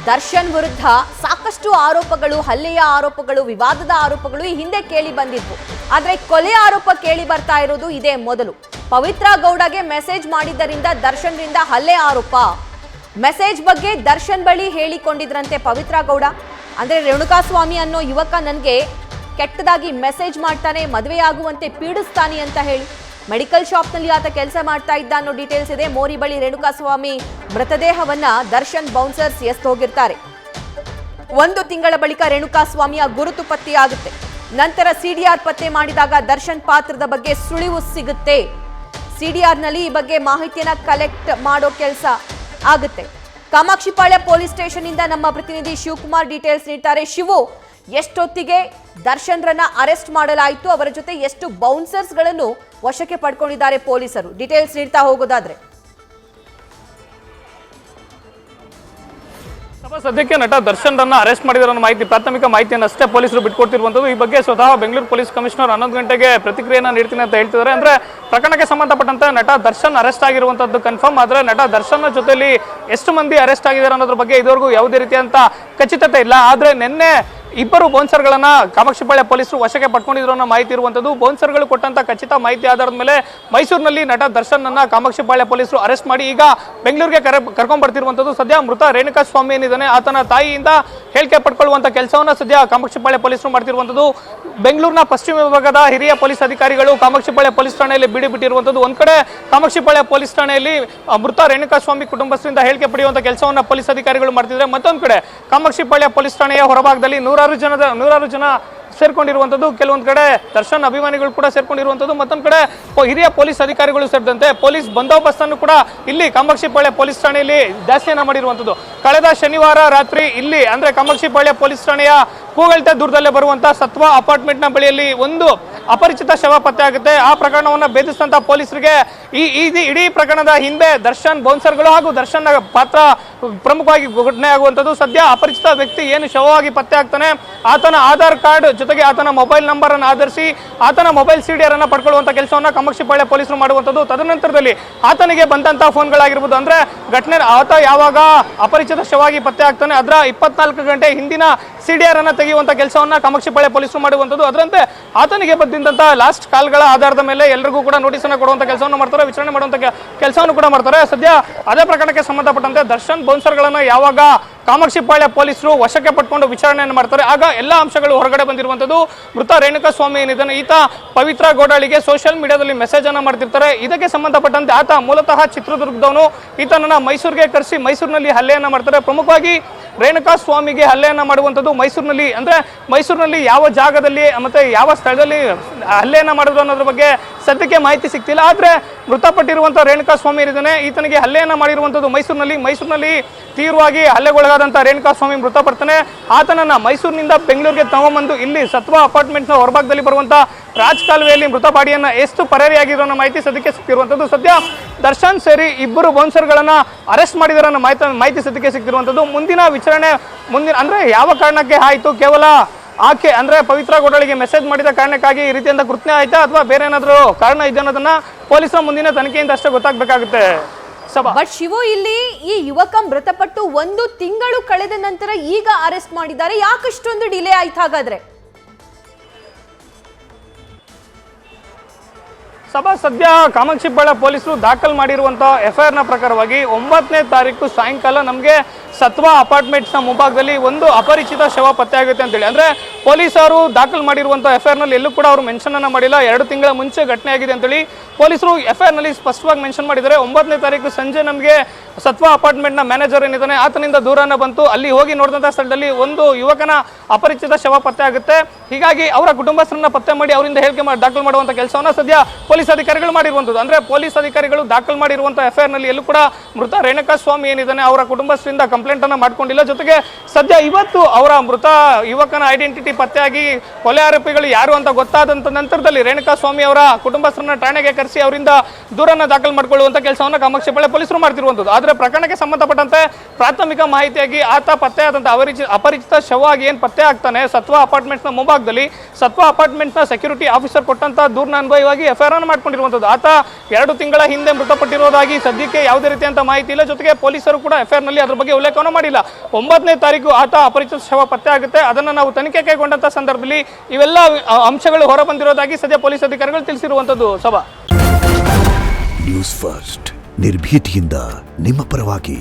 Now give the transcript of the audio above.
ದರ್ಶನ್ ವಿರುದ್ಧ ಸಾಕಷ್ಟು ಆರೋಪಗಳು, ಹಲ್ಲೆಯ ಆರೋಪಗಳು, ವಿವಾದದ ಆರೋಪಗಳು ಈ ಹಿಂದೆ ಕೇಳಿ ಬಂದಿದ್ವು. ಆದ್ರೆ ಕೊಲೆ ಆರೋಪ ಕೇಳಿ ಬರ್ತಾ ಇರೋದು ಇದೇ ಮೊದಲು. ಪವಿತ್ರ ಗೌಡಗೆ ಮೆಸೇಜ್ ಮಾಡಿದ್ದರಿಂದ ದರ್ಶನ್ರಿಂದ ಹಲ್ಲೆ ಆರೋಪ. ಮೆಸೇಜ್ ಬಗ್ಗೆ ದರ್ಶನ್ ಬಳಿ ಹೇಳಿಕೊಂಡಿದ್ರಂತೆ ಪವಿತ್ರ ಗೌಡ. ಅಂದ್ರೆ ರೇಣುಕಾಸ್ವಾಮಿ ಅನ್ನೋ ಯುವಕ ನನಗೆ ಕೆಟ್ಟದಾಗಿ ಮೆಸೇಜ್ ಮಾಡ್ತಾನೆ, ಮದುವೆಯಾಗುವಂತೆ ಪೀಡಿಸ್ತಾನೆ ಅಂತ ಹೇಳಿ. ಮೆಡಿಕಲ್ ಶಾಪ್ನಲ್ಲಿ ಆತ ಕೆಲಸ ಮಾಡ್ತಾ ಇದ್ದ ಅನ್ನೋ ಡೀಟೇಲ್ಸ್ ಇದೆ. ಮೋರಿ ಬಳಿ ರೇಣುಕಾಸ್ವಾಮಿ ಮೃತದೇಹವನ್ನ ದರ್ಶನ್ ಬೌನ್ಸರ್ಸ್ ಎಸ್ದು ಹೋಗಿರ್ತಾರೆ. 1 ತಿಂಗಳ ಬಳಿಕ ರೇಣುಕಾಸ್ವಾಮಿಯ ಗುರುತು ಪತ್ತೆಯಾಗುತ್ತೆ. ನಂತರ ಸಿಡಿಆರ್ ಪತ್ತೆ ಮಾಡಿದಾಗ ದರ್ಶನ್ ಪಾತ್ರದ ಬಗ್ಗೆ ಸುಳಿವು ಸಿಗುತ್ತೆ. ಸಿಡಿಆರ್ನಲ್ಲಿ ಈ ಬಗ್ಗೆ ಮಾಹಿತಿಯನ್ನ ಕಲೆಕ್ಟ್ ಮಾಡೋ ಕೆಲಸ ಆಗುತ್ತೆ. ಕಾಮಾಕ್ಷಿಪಾಳ್ಯ ಪೊಲೀಸ್ ಸ್ಟೇಷನ್ ಇಂದ ನಮ್ಮ ಪ್ರತಿನಿಧಿ ಶಿವಕುಮಾರ್ ಡೀಟೇಲ್ಸ್ ನೀಡ್ತಾರೆ. ಶಿವು, ಎಷ್ಟೊತ್ತಿಗೆ ದರ್ಶನ್ರನ್ನ ಅರೆಸ್ಟ್ ಮಾಡಲಾಯಿತು, ಅವರ ಜೊತೆ ಎಷ್ಟು ಬೌನ್ಸರ್ಸ್ ಗಳನ್ನು ವಶಕ್ಕೆ ಪಡ್ಕೊಂಡಿದ್ದಾರೆ ಪೊಲೀಸರು, ಡೀಟೇಲ್ಸ್ ನೀಡ್ತಾ ಹೋಗೋದಾದ್ರೆ? ಸದ್ಯಕ್ಕೆ ನಟ ದರ್ಶನ್ ರನ್ನ ಅರೆಸ್ಟ್ ಮಾಡಿರೋ ಮಾಹಿತಿ, ಪ್ರಾಥಮಿಕ ಮಾಹಿತಿಯನ್ನು ಅಷ್ಟೇ ಪೊಲೀಸರು ಬಿಟ್ಕೊಡ್ತಿರುವಂತದ್ದು. ಈ ಬಗ್ಗೆ ಸ್ವತಃ ಬೆಂಗಳೂರು ಪೊಲೀಸ್ ಕಮಿಷನರ್ 11 ಗಂಟೆಗೆ ಪ್ರತಿಕ್ರಿಯೆಯನ್ನು ನೀಡ್ತೀನಿ ಅಂತ ಹೇಳ್ತಿದ್ದಾರೆ. ಅಂದ್ರೆ ಪ್ರಕರಣಕ್ಕೆ ಸಂಬಂಧಪಟ್ಟಂತೆ ನಟ ದರ್ಶನ್ ಅರೆಸ್ಟ್ ಆಗಿರುವಂತದ್ದು ಕನ್ಫರ್ಮ್. ಆದ್ರೆ ನಟ ದರ್ಶನ್ ಜೊತೆಲಿ ಎಷ್ಟು ಮಂದಿ ಅರೆಸ್ಟ್ ಆಗಿದ್ದಾರೆ ಅನ್ನೋದ್ರ ಬಗ್ಗೆ ಇದುವರೆಗೂ ಯಾವುದೇ ರೀತಿಯಂತ ಖಚಿತತೆ ಇಲ್ಲ. ಆದ್ರೆ ನಿನ್ನೆ 2 ಬೌನ್ಸರ್ಗಳನ್ನ ಕಾಮಾಕ್ಷಿಪಾಳ್ಯ ಪೊಲೀಸರು ವಶಕ್ಕೆ ಪಡ್ಕೊಂಡಿದ್ರು ಅನ್ನೋ ಮಾಹಿತಿ ಇರುವಂತದ್ದು. ಬೌನ್ಸರ್ಗಳು ಕೊಟ್ಟಂತ ಖಚಿತ ಮಾಹಿತಿ ಆಧಾರದ ಮೇಲೆ ಮೈಸೂರಿನಲ್ಲಿ ನಟ ದರ್ಶನ್ ಅನ್ನ ಕಾಮಾಕ್ಷಿಪಾಳ್ಯ ಪೊಲೀಸರು ಅರೆಸ್ಟ್ ಮಾಡಿ ಈಗ ಬೆಂಗಳೂರಿಗೆ ಕರ್ಕೊಂಡ್ ಬರ್ತಿರುವಂತದ್ದು. ಸದ್ಯ ಮೃತ ರೇಣುಕಾಸ್ವಾಮಿ ಏನಿದ್ದಾನೆ ಆತನ ತಾಯಿಯಿಂದ ಹೇಳಿಕೆ ಪಡ್ಕೊಳ್ಳುವಂತ ಕೆಲಸವನ್ನ ಸದ್ಯ ಕಾಮಾಕ್ಷಿಪಾಳ್ಯ ಪೊಲೀಸರು ಮಾಡ್ತಿರುವಂತದ್ದು. ಬೆಂಗಳೂರಿನ ಪಶ್ಚಿಮ ವಿಭಾಗದ ಹಿರಿಯ ಪೊಲೀಸ್ ಅಧಿಕಾರಿಗಳು ಕಾಮಾಕ್ಷಿಪಾಳ್ಯ ಪೊಲೀಸ್ ಠಾಣೆಯಲ್ಲಿ ಬೀಡು ಬಿಟ್ಟಿರುವಂತದ್ದು. ಒಂದ್ ಕಡೆ ಕಾಮಾಕ್ಷಿಪಾಳ್ಯ ಪೊಲೀಸ್ ಠಾಣೆಯಲ್ಲಿ ಮೃತ ರೇಣುಕಾಸ್ವಾಮಿ ಕುಟುಂಬಸ್ಥರಿಂದ ಹೇಳಿಕೆ ಪಡೆಯುವಂತ ಕೆಲಸವನ್ನ ಪೊಲೀಸ್ ಅಧಿಕಾರಿಗಳು ಮಾಡ್ತಿದ್ರೆ, ಮತ್ತೊಂದು ಕಡೆ ಕಾಮಾಕ್ಷಿಪಾಳ್ಯ ಪೊಲೀಸ್ ಠಾಣೆಯ ಹೊರಭಾಗದಲ್ಲಿ ನೂರಾರು ಜನ ಸೇರ್ಕೊಂಡಿರುವಂತದ್ದು. ಕೆಲವೊಂದು ಕಡೆ ದರ್ಶನ್ ಅಭಿಮಾನಿಗಳು ಕೂಡ ಸೇರ್ಕೊಂಡಿರುವಂತದ್ದು. ಮತ್ತೊಂದು ಕಡೆ ಹಿರಿಯ ಪೊಲೀಸ್ ಅಧಿಕಾರಿಗಳು ಸೇರಿದಂತೆ ಪೊಲೀಸ್ ಬಂದೋಬಸ್ತ್ ಅನ್ನು ಕೂಡ ಇಲ್ಲಿ ಕಾಮಾಕ್ಷಿಪಾಳ್ಯ ಪೊಲೀಸ್ ಠಾಣೆಯಲ್ಲಿ ಜಾಸ್ತಿಯನ್ನ ಮಾಡಿರುವಂತದ್ದು. ಕಳೆದ ಶನಿವಾರ ರಾತ್ರಿ ಇಲ್ಲಿ ಅಂದ್ರೆ ಕಾಮಾಕ್ಷಿಪಾಳ್ಯ ಪೊಲೀಸ್ ಠಾಣೆಯ ಕೂಗಳತೆ ದೂರದಲ್ಲೇ ಬರುವಂತಹ ಸತ್ವ ಅಪಾರ್ಟ್ಮೆಂಟ್ ನ ಬಳಿಯಲ್ಲಿ ಒಂದು ಅಪರಿಚಿತ ಶವ ಪತ್ತೆ ಆಗುತ್ತೆ. ಆ ಪ್ರಕರಣವನ್ನು ಭೇದಿಸಿದಂತ ಪೊಲೀಸರಿಗೆ ಇಡೀ ಪ್ರಕರಣದ ಹಿಂದೆ ದರ್ಶನ್ ಬೌನ್ಸರ್ಗಳು ಹಾಗೂ ದರ್ಶನ್ ಪಾತ್ರ ಪ್ರಮುಖವಾಗಿ ಘಟನೆ ಆಗುವಂತದ್ದು. ಸದ್ಯ ಅಪರಿಚಿತ ವ್ಯಕ್ತಿ ಏನು ಶವವಾಗಿ ಪತ್ತೆ ಆಗ್ತಾನೆ, ಆತನ ಆಧಾರ್ ಕಾರ್ಡ್ ಜೊತೆಗೆ ಆತನ ಮೊಬೈಲ್ ನಂಬರ್ ಅನ್ನು ಆಧರಿಸಿ ಆತನ ಮೊಬೈಲ್ ಸಿಡಿಆರ್ ಅನ್ನ ಪಡ್ಕೊಳ್ಳುವಂತ ಕೆಲಸವನ್ನ ಕಾಮಾಕ್ಷಿಪಾಳ್ಯ ಪೊಲೀಸರು ಮಾಡುವಂತದ್ದು. ತದನಂತರದಲ್ಲಿ ಆತನಿಗೆ ಬಂದಂತಹ ಫೋನ್ಗಳಾಗಿರ್ಬೋದು, ಅಂದ್ರೆ ಘಟನೆ ಆತ ಯಾವಾಗ ಅಪರಿಚಿತ ಶವವಾಗಿ ಪತ್ತೆ ಆಗ್ತಾನೆ ಅದರ 24 ಗಂಟೆ ಹಿಂದಿನ ಸಿಡಿಆರ್ ಅನ್ನ ತೆಗೆಯುವಂತ ಕೆಲಸವನ್ನ ಕಾಮಾಕ್ಷಿಪಾಳ್ಯ ಪೊಲೀಸರು ಮಾಡುವಂತದ್ದು. ಅದರಂತೆ ಆತನಿಗೆ ಬಂದಂತಹ ಲಾಸ್ಟ್ ಕಾಲ್ಗಳ ಆಧಾರದ ಮೇಲೆ ಎಲ್ಲರಿಗೂ ಕೂಡ ನೋಟಿಸ್ ಅನ್ನು ಕೊಡುವಂತ ಕೆಲಸವನ್ನು ಮಾಡ್ತಾರೆ, ವಿಚಾರಣೆ ಮಾಡುವಂತ ಕೆಲಸವನ್ನು ಕೂಡ ಮಾಡ್ತಾರೆ. ಸದ್ಯ ಅದೇ ಪ್ರಕರಣಕ್ಕೆ ಸಂಬಂಧಪಟ್ಟಂತೆ ದರ್ಶನ್ ಬೌನ್ಸರ್ಗಳನ್ನ ಯಾವಾಗ ಕಾಮಾಕ್ಷಿಪಾಳ್ಯ ಪೊಲೀಸರು ವಶಕ್ಕೆ ಪಡ್ಕೊಂಡು ವಿಚಾರಣೆಯನ್ನು ಮಾಡ್ತಾರೆ ಆಗ ಎಲ್ಲಾ ಅಂಶಗಳು ಹೊರಗಡೆ ಬಂದಿರುವಂತದ್ದು. ಮೃತ ರೇಣುಕಾಸ್ವಾಮಿ ಏನಿದ್ದಾನೆ ಈತ ಪವಿತ್ರ ಗೌಡಳಿಗೆ ಸೋಷಿಯಲ್ ಮೀಡಿಯಾದಲ್ಲಿ ಮೆಸೇಜ್ ಅನ್ನ ಮಾಡ್ತಿರ್ತಾರೆ. ಇದಕ್ಕೆ ಸಂಬಂಧಪಟ್ಟಂತೆ ಆತ ಮೂಲತಃ ಚಿತ್ರದುರ್ಗದವನು. ಈತನನ್ನ ಮೈಸೂರಿಗೆ ಕರೆಸಿ ಮೈಸೂರಿನಲ್ಲಿ ಹಲ್ಲೆಯನ್ನ ಮಾಡ್ತಾರೆ. ಪ್ರಮುಖವಾಗಿ ರೇಣುಕಾಸ್ವಾಮಿಗೆ ಹಲ್ಲೆಯನ್ನ ಮಾಡುವಂತದ್ದು ಮೈಸೂರಿನಲ್ಲಿ ಯಾವ ಜಾಗದಲ್ಲಿ ಮತ್ತೆ ಯಾವ ಸ್ಥಳದಲ್ಲಿ ಹಲ್ಲೆಯನ್ನ ಮಾಡಿದ್ರು ಅನ್ನೋದ್ರ ಬಗ್ಗೆ ಸದ್ಯಕ್ಕೆ ಮಾಹಿತಿ ಸಿಗ್ತಿಲ್ಲ. ಆದ್ರೆ ಮೃತಪಟ್ಟಿರುವಂತಹ ರೇಣುಕಾಸ್ವಾಮಿ ಏನಿದ್ದಾನೆ ಈತನಿಗೆ ಹಲ್ಲೆಯನ್ನ ಮಾಡಿರುವಂತದ್ದು ಮೈಸೂರಿನಲ್ಲಿ ತೀವ್ರವಾಗಿ ಹಲ್ಲೆಗೊಳಗಾದಂತಹ ರೇಣುಕಾಸ್ವಾಮಿ ಮೃತಪಡ್ತಾನೆ. ಆತನನ್ನ ಮೈಸೂರಿನಿಂದ ಬೆಂಗಳೂರಿಗೆ ತಗೊಂಬಂದು ಇಲ್ಲಿ ಸತ್ವ ಅಪಾರ್ಟ್ಮೆಂಟ್ ನ ಹೊರಭಾಗದಲ್ಲಿ ಬರುವಂತಹ ರಾಜ್ ಕಾಲುವೆಯಲ್ಲಿ ಮೃತ ಬಾಡಿಯನ್ನ ಎಷ್ಟು ಪರಾರಿಯಾಗಿರೋ ಅನ್ನೋ ಮಾಹಿತಿ ಸದ್ಯಕ್ಕೆ ಸಿಕ್ಕಿರುವಂತದ್ದು. ಸದ್ಯ ದರ್ಶನ್ ಸೇರಿ 2 ಬೌನ್ಸರ್ಗಳನ್ನ ಅರೆಸ್ಟ್ ಮಾಡಿದಾರೆ ಅನ್ನೋ ಮಾಹಿತಿ ಸದ್ಯಕ್ಕೆ ಸಿಕ್ಕಿರುವಂತದ್ದು. ಮುಂದಿನ ವಿಚಾರಣೆ ಅಂದ್ರೆ ಯಾವ ಕಾರಣಕ್ಕೆ ಆಯ್ತು, ಕೇವಲ ಆಕೆ ಅಂದ್ರೆ ಪವಿತ್ರ ಗೌಡಳಿಗೆ ಮೆಸೇಜ್ ಮಾಡಿದ ಕಾರಣಕ್ಕಾಗಿ ಈ ರೀತಿಯಿಂದ ಕೃತ್ಯ ಆಯ್ತಾ ಅಥವಾ ಬೇರೆ ಏನಾದರೂ ಕಾರಣ ಇದೆ ಅನ್ನೋದನ್ನ ಪೊಲೀಸರ ಮುಂದಿನ ತನಿಖೆಯಿಂದ ಅಷ್ಟೇ ಗೊತ್ತಾಗಬೇಕಾಗುತ್ತೆ. ಬಟ್ ಶಿವು, ಇಲ್ಲಿ ಈ ಯುವಕ ಮೃತಪಟ್ಟು 1 ತಿಂಗಳು ಕಳೆದ ನಂತರ ಈಗ ಅರೆಸ್ಟ್ ಮಾಡಿದ್ದಾರೆ, ಯಾಕಷ್ಟೊಂದು ಡಿಲೇ ಆಯ್ತು ಹಾಗಾದ್ರೆ? ಸದ್ಯ ಕಾಮಾಕ್ಷಿಪಾಳ್ಯ ಪೊಲೀಸರು ದಾಖಲು ಮಾಡಿರುವಂತಹ ಎಫ್ಐಆರ್ ನ ಪ್ರಕಾರವಾಗಿ 9ನೇ ತಾರೀಕು ಸಾಯಂಕಾಲ ನಮಗೆ ಸತ್ವ ಅಪಾರ್ಟ್ಮೆಂಟ್ಸ್ ನ ಮುಂಭಾಗದಲ್ಲಿ ಒಂದು ಅಪರಿಚಿತ ಶವ ಪತ್ತೆ ಆಗುತ್ತೆ ಅಂತೇಳಿ ಅಂದ್ರೆ ಪೊಲೀಸರು ದಾಖಲು ಮಾಡಿರುವಂತಹ ಎಫ್ಐಆರ್ ನಲ್ಲಿ ಎಲ್ಲೂ ಕೂಡ ಅವರು ಮೆನ್ಷನ್ ಅನ್ನ ಮಾಡಿಲ್ಲ. 2 ತಿಂಗಳ ಮುಂಚೆ ಘಟನೆ ಆಗಿದೆ ಅಂತೇಳಿ ಪೊಲೀಸರು ಎಫ್ಐಆರ್ ನಲ್ಲಿ ಸ್ಪಷ್ಟವಾಗಿ ಮೆನ್ಷನ್ ಮಾಡಿದ್ದಾರೆ. 9ನೇ ತಾರೀಕು ಸಂಜೆ ನಮಗೆ ಸತ್ವ ಅಪಾರ್ಟ್ಮೆಂಟ್ ನ ಮ್ಯಾನೇಜರ್ ಏನಿದ್ದಾನೆ ಆತನಿಂದ ದೂರನ್ನ ಬಂತು. ಅಲ್ಲಿ ಹೋಗಿ ನೋಡಿದಂತಹ ಸ್ಥಳದಲ್ಲಿ ಒಂದು ಯುವಕನ ಅಪರಿಚಿತ ಶವ ಪತ್ತೆ ಆಗುತ್ತೆ. ಹೀಗಾಗಿ ಅವರ ಕುಟುಂಬಸ್ಥರನ್ನ ಪತ್ತೆ ಮಾಡಿ ಅವರಿಂದ ಹೇಳಿಕೆ ದಾಖಲು ಮಾಡುವಂತ ಕೆಲಸವನ್ನ ಸದ್ಯ ಪೊಲೀಸ್ ಅಧಿಕಾರಿಗಳು ಮಾಡಿರುವಂತದ್ದು. ಅಂದ್ರೆ ಪೊಲೀಸ್ ಅಧಿಕಾರಿಗಳು ದಾಖಲು ಮಾಡಿರುವಂತಹ ಎಫ್ಐಆರ್ ನಲ್ಲಿ ಎಲ್ಲೂ ಕೂಡ ಮೃತ ರೇಣುಕಾಸ್ವಾಮಿ ಏನಿದ್ದಾನೆ ಅವರ ಕುಟುಂಬಸ್ಥರಿಂದ ಕಂಪ್ಲೇಂಟ್ ಅನ್ನ ಮಾಡ್ಕೊಂಡಿಲ್ಲ. ಜೊತೆಗೆ ಸದ್ಯ ಇವತ್ತು ಅವರ ಮೃತ ಯುವಕನ ಐಡೆಂಟಿಟಿ ಪತ್ತೆಯಾಗಿ ಕೊಲೆ ಆರೋಪಿಗಳು ಯಾರು ಅಂತ ಗೊತ್ತಾದಂತ ನಂತರದಲ್ಲಿ ರೇಣುಕಾಸ್ವಾಮಿ ಅವರ ಕುಟುಂಬಸ್ಥರನ್ನ ಠಾಣೆಗೆ ಕರೆಸಿ ಅವರಿಂದ ದೂರನ್ನ ದಾಖಲು ಮಾಡಿಕೊಳ್ಳುವಂತ ಕೆಲಸವನ್ನು ಕಾಮಾಕ್ಷಿಪಾಳ್ಯ ಪೊಲೀಸರು ಮಾಡ್ತಿರುವಂಥದ್ದು. ಆದರೆ ಪ್ರಕರಣಕ್ಕೆ ಸಂಬಂಧಪಟ್ಟಂತೆ ಪ್ರಾಥಮಿಕ ಮಾಹಿತಿಯಾಗಿ ಆತ ಪತ್ತೆಯಾದಂಥ ಅಪರಿಚಿತ ಶವ ಆಗಿ ಏನು ಪತ್ತೆ ಆಗ್ತಾನೆ ಸತ್ವ ಅಪಾರ್ಟ್ಮೆಂಟ್ನ ಮುಂಭಾಗದಲ್ಲಿ ಸತ್ವ ಅಪಾರ್ಟ್ಮೆಂಟ್ನ ಸೆಕ್ಯೂರಿಟಿ ಆಫೀಸರ್ ಕೊಟ್ಟಂತ ದೂರಿನ ಅನ್ವಯವಾಗಿ ಎಫ್ಐಆರ್ ಅನ್ನು ಮಾಡ್ಕೊಂಡಿರುವಂಥದ್ದು. ಆತ 2 ತಿಂಗಳ ಹಿಂದೆ ಮೃತಪಟ್ಟಿರುವುದಾಗಿ ಸದ್ಯಕ್ಕೆ ಯಾವುದೇ ರೀತಿಯಂತ ಮಾಹಿತಿ ಇಲ್ಲ. ಜೊತೆಗೆ ಪೊಲೀಸರು ಕೂಡ ಎಫ್ಐಆರ್ ನಲ್ಲಿ ಅದ್ರ ಬಗ್ಗೆ ಉಲ್ಲೇಖವನ್ನು ಮಾಡಿಲ್ಲ. 9ನೇ ತಾರೀಕು ಆತ ಅಪರಿಚಿತ ಶವ ಪತ್ತೆ ಆಗುತ್ತೆ. ಅದನ್ನು ನಾವು ತನಿಖೆ ಕೈಗೊಂಡಂತ ಸಂದರ್ಭದಲ್ಲಿ ಇವೆಲ್ಲ ಅಂಶಗಳು ಹೊರ ಬಂದಿರೋದಾಗಿ ಸದ್ಯ ಪೊಲೀಸ್ ಅಧಿಕಾರಿಗಳು ತಿಳಿಸಿರುವಂತದ್ದು. ಸಭಾ ನ್ಯೂಸ್ ಫಸ್ಟ್ ನಿರ್ಭೀತಿಯಿಂದ ನಿಮ್ಮ ಪರವಾಗಿ.